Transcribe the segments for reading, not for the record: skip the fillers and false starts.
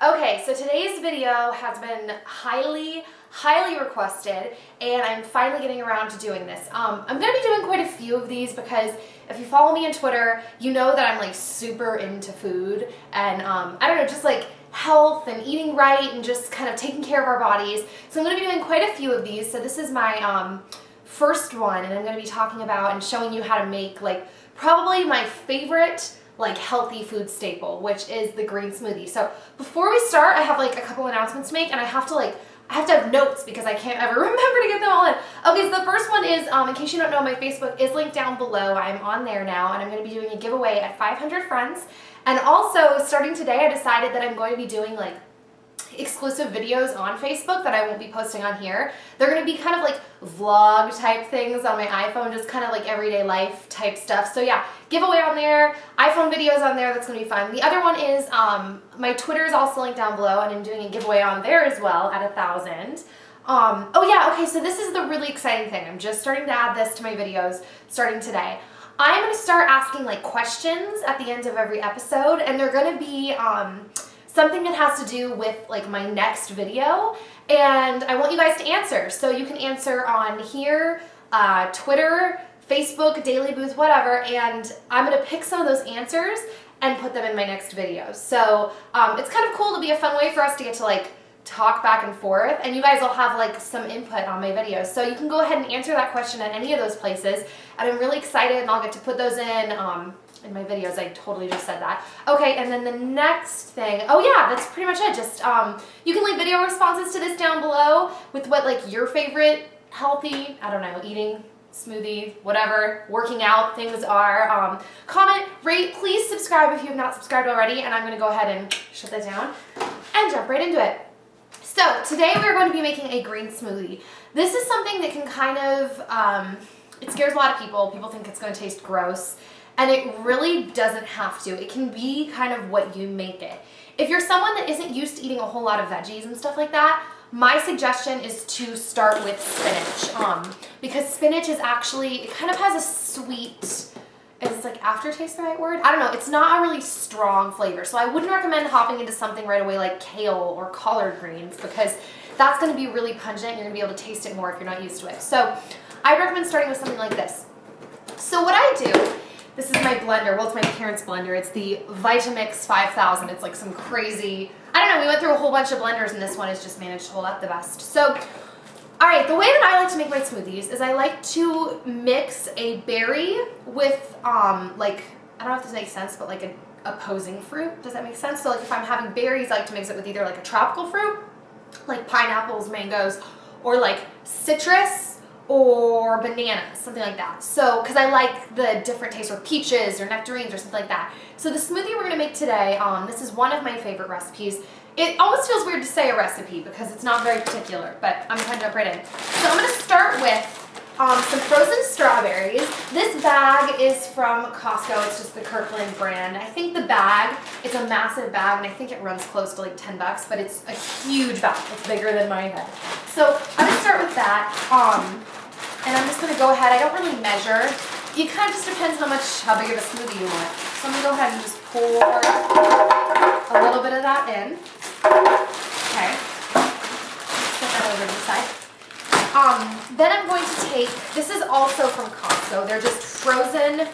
Okay, so today's video has been highly requested, and I'm finally getting around to doing this. I'm going to be doing quite a few of these because if you follow me on Twitter, you know that I'm like super into food and I don't know, just like health and eating right and just kind of taking care of our bodies. So I'm going to be doing quite a few of these. So this is my first one, and I'm going to be talking about and showing you how to make like probably my favorite like healthy food staple, which is the green smoothie. So before we start, I have like a couple announcements to make, and I have to have notes because I can't ever remember to get them all in. Okay, so the first one is, in case you don't know, my Facebook is linked down below. I'm on there now, and I'm going to be doing a giveaway at 500 friends. And also, starting today, I decided that I'm going to be doing like exclusive videos on Facebook that I won't be posting on here. They're going to be kind of like vlog type things on my iPhone, just kind of like everyday life type stuff. So yeah, giveaway on there, iPhone videos on there, that's going to be fun. The other one is my Twitter is also linked down below, and I'm doing a giveaway on there as well at 1,000. Oh yeah, okay, so this is the really exciting thing. I'm just starting to add this to my videos starting today. I'm going to start asking like questions at the end of every episode, and they're going to be something that has to do with like my next video, and I want you guys to answer. So you can answer on here, Twitter, Facebook, Daily Booth, whatever, and I'm gonna pick some of those answers and put them in my next video. So it's kind of cool to be a fun way for us to get to like talk back and forth, and you guys will have like some input on my videos. So you can go ahead and answer that question at any of those places, and I'm really excited, and I'll get to put those in my videos. I totally just said that. Okay, and then the next thing, oh yeah, that's pretty much it. Just, you can leave video responses to this down below with what like your favorite healthy, I don't know, eating, smoothie, whatever, working out things are. Comment, rate, please subscribe if you have not subscribed already, and I'm gonna go ahead and shut that down and jump right into it. So today we're going to be making a green smoothie. This is something that can kind of, it scares a lot of people. People think it's gonna taste gross. And it really doesn't have to. It can be kind of what you make it. If you're someone that isn't used to eating a whole lot of veggies and stuff like that, my suggestion is to start with spinach. Because spinach is actually, it kind of has a sweet, is like aftertaste the right word? I don't know, it's not a really strong flavor. So I wouldn't recommend hopping into something right away like kale or collard greens, because that's gonna be really pungent and you're gonna be able to taste it more if you're not used to it. So I'd recommend starting with something like this. So what I do, this is my blender. Well, it's my parents' blender. It's the Vitamix 5000. It's like some crazy, I don't know, we went through a whole bunch of blenders, and this one has just managed to hold up the best. So, all right, the way that I like to make my smoothies is I like to mix a berry with, like, I don't know if this makes sense, but like an opposing fruit. Does that make sense? So like if I'm having berries, I like to mix it with either like a tropical fruit, like pineapples, mangoes, or like citrus, or bananas, something like that. So, because I like the different taste, or peaches or nectarines or something like that. So the smoothie we're going to make today, this is one of my favorite recipes. It almost feels weird to say a recipe because it's not very particular, but I'm going to jump right in. So I'm going to start with some frozen strawberries. This bag is from Costco. It's just the Kirkland brand. I think the bag, it's a massive bag, and I think it runs close to like 10 bucks, but it's a huge bag. It's bigger than my head. So I'm going to start with that. And I'm just going to go ahead. I don't really measure. It kind of just depends how big of a smoothie you want. So I'm going to go ahead and just pour a little bit of that in. Okay. Put that over to the side. Then I'm going to take, this is also from Costco. They're just frozen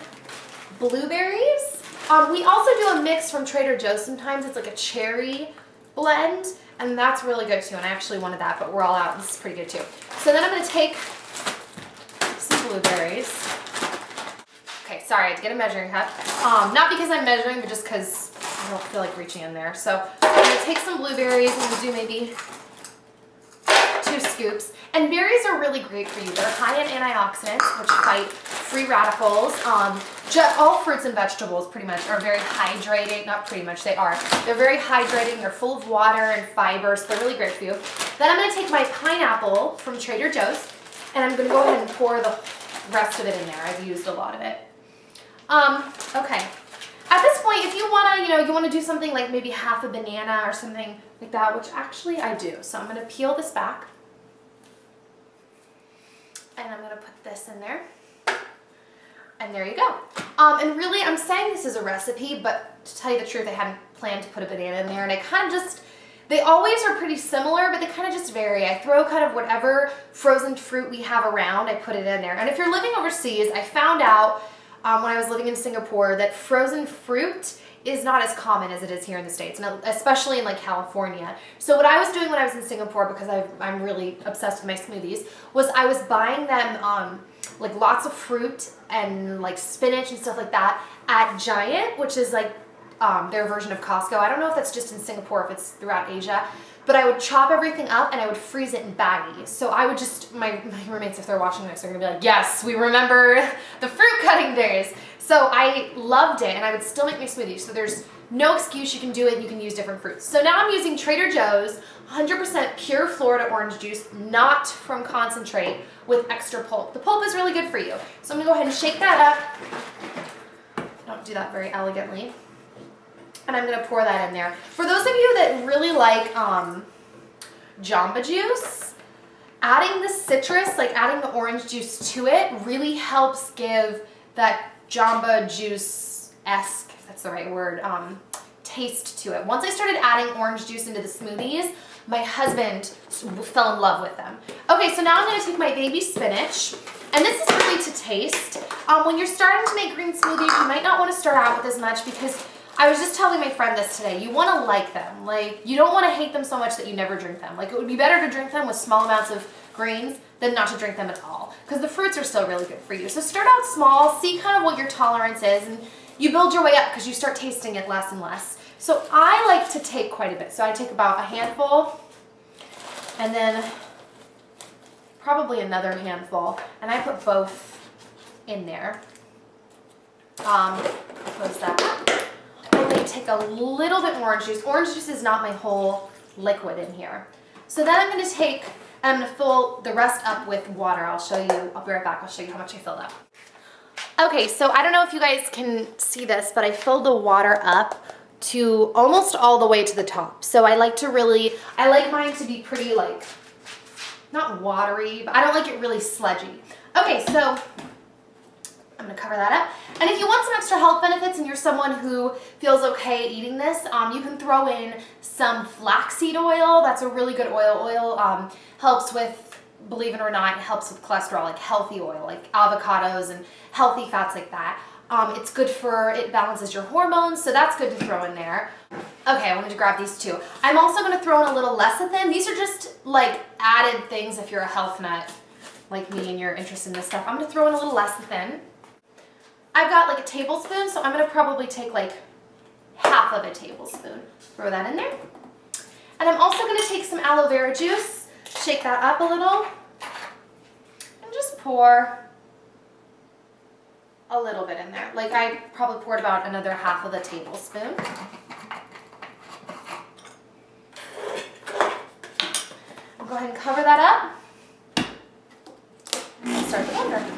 blueberries. We also do a mix from Trader Joe's sometimes. It's like a cherry blend, and that's really good too. And I actually wanted that, but we're all out. This is pretty good too. So then I'm going to take blueberries. Okay, sorry, I had to get a measuring cup. Not because I'm measuring, but just because I don't feel like reaching in there. So I'm going to take some blueberries, and we'll do maybe 2 scoops. And berries are really great for you. They're high in antioxidants, which fight free radicals. All fruits and vegetables pretty much are very hydrating. Not pretty much, they are. They're very hydrating. They're full of water and fiber, so they're really great for you. Then I'm going to take my pineapple from Trader Joe's, and I'm going to go ahead and pour the rest of it in there. I've used a lot of it. Okay. At this point, if you want to, you want to do something like maybe half a banana or something like that, which actually I do. So I'm going to peel this back. And I'm going to put this in there. And there you go. And really, I'm saying this is a recipe, but to tell you the truth, I hadn't planned to put a banana in there. And I kind of just They always are pretty similar, but they kind of just vary. I throw kind of whatever frozen fruit we have around, I put it in there. And if you're living overseas, I found out when I was living in Singapore that frozen fruit is not as common as it is here in the States, and especially in like California. So what I was doing when I was in Singapore, because I'm really obsessed with my smoothies, was I was buying them like lots of fruit and like spinach and stuff like that at Giant, which is like their version of Costco. I don't know if that's just in Singapore, if it's throughout Asia, but I would chop everything up and I would freeze it in baggies. So I would just, my roommates, if they're watching this, they're gonna be like, yes, we remember the fruit cutting days. So I loved it, and I would still make my smoothies. So there's no excuse, you can do it, you can use different fruits. So now I'm using Trader Joe's 100% pure Florida orange juice, not from concentrate, with extra pulp. The pulp is really good for you. So I'm gonna go ahead and shake that up. Don't do that very elegantly. And I'm gonna pour that in there. For those of you that really like Jamba Juice, adding the citrus, like adding the orange juice to it, really helps give that Jamba Juice-esque, if that's the right word, taste to it. Once I started adding orange juice into the smoothies, my husband fell in love with them. Okay, so now I'm gonna take my baby spinach, and this is really to taste. When you're starting to make green smoothies, you might not wanna start out with as much, because I was just telling my friend this today, you wanna like them. Like, you don't wanna hate them so much that you never drink them. Like, it would be better to drink them with small amounts of greens than not to drink them at all, because the fruits are still really good for you. So start out small, see kind of what your tolerance is, and you build your way up because you start tasting it less and less. So I like to take quite a bit. So I take about a handful, and then probably another handful, and I put both in there. Close that up. Only take a little bit more orange juice. Orange juice is not my whole liquid in here. So then I'm going to take, and I'm going to fill the rest up with water. I'll be right back. I'll show you how much I filled up. Okay, so I don't know if you guys can see this, but I filled the water up to almost all the way to the top. So I like mine to be pretty, like, not watery, but I don't like it really sludgy. Okay, so I'm gonna cover that up. And if you want some extra health benefits and you're someone who feels okay eating this, you can throw in some flaxseed oil. That's a really good oil. Helps with, believe it or not, it helps with cholesterol, like healthy oil, like avocados and healthy fats like that. It's good for, it balances your hormones, so that's good to throw in there. Okay, I wanted to grab these two. I'm also gonna throw in a little lecithin. These are just like added things if you're a health nut like me and you're interested in this stuff. I'm gonna throw in a little lecithin. I've got like a tablespoon, so I'm gonna probably take like half of a tablespoon. Throw that in there. And I'm also gonna take some aloe vera juice, shake that up a little, and just pour a little bit in there. Like I probably poured about another half of a tablespoon. I'll go ahead and cover that up. And start the blender.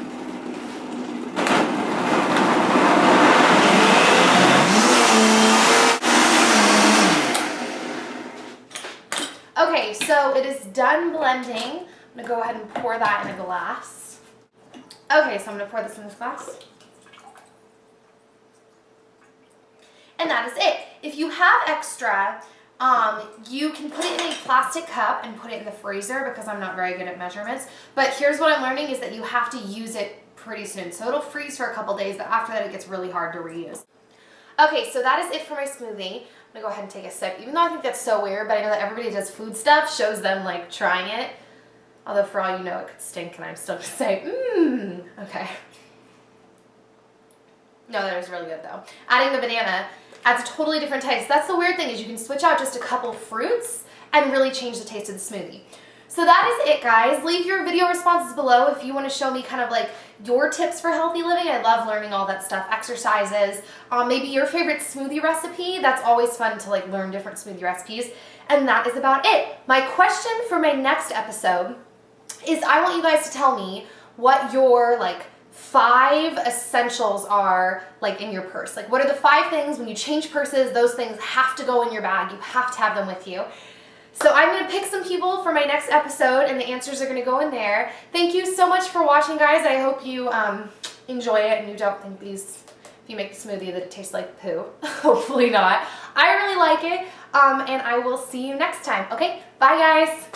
Okay, so it is done blending. I'm gonna go ahead and pour that in a glass. Okay, so I'm gonna pour this in this glass. And that is it. If you have extra, you can put it in a plastic cup and put it in the freezer, because I'm not very good at measurements. But here's what I'm learning is that you have to use it pretty soon. So it'll freeze for a couple days, but after that it gets really hard to reuse. Okay, so that is it for my smoothie. I'm gonna go ahead and take a sip, even though I think that's so weird, but I know that everybody does food stuff, shows them like trying it. Although for all you know it could stink, and I'm still gonna say, okay. No, that was really good though. Adding the banana adds a totally different taste. That's the weird thing, is you can switch out just a couple fruits and really change the taste of the smoothie. So that is it, guys. Leave your video responses below if you want to show me kind of like your tips for healthy living. I love learning all that stuff. Exercises, maybe your favorite smoothie recipe. That's always fun to like learn different smoothie recipes. And that is about it. My question for my next episode is I want you guys to tell me what your like 5 essentials are like in your purse. Like what are the 5 things when you change purses, those things have to go in your bag. You have to have them with you. So I'm going to pick some people for my next episode, and the answers are going to go in there. Thank you so much for watching, guys. I hope you enjoy it and you don't think these if you make a smoothie that tastes like poo. Hopefully not. I really like it, and I will see you next time. Okay, bye guys.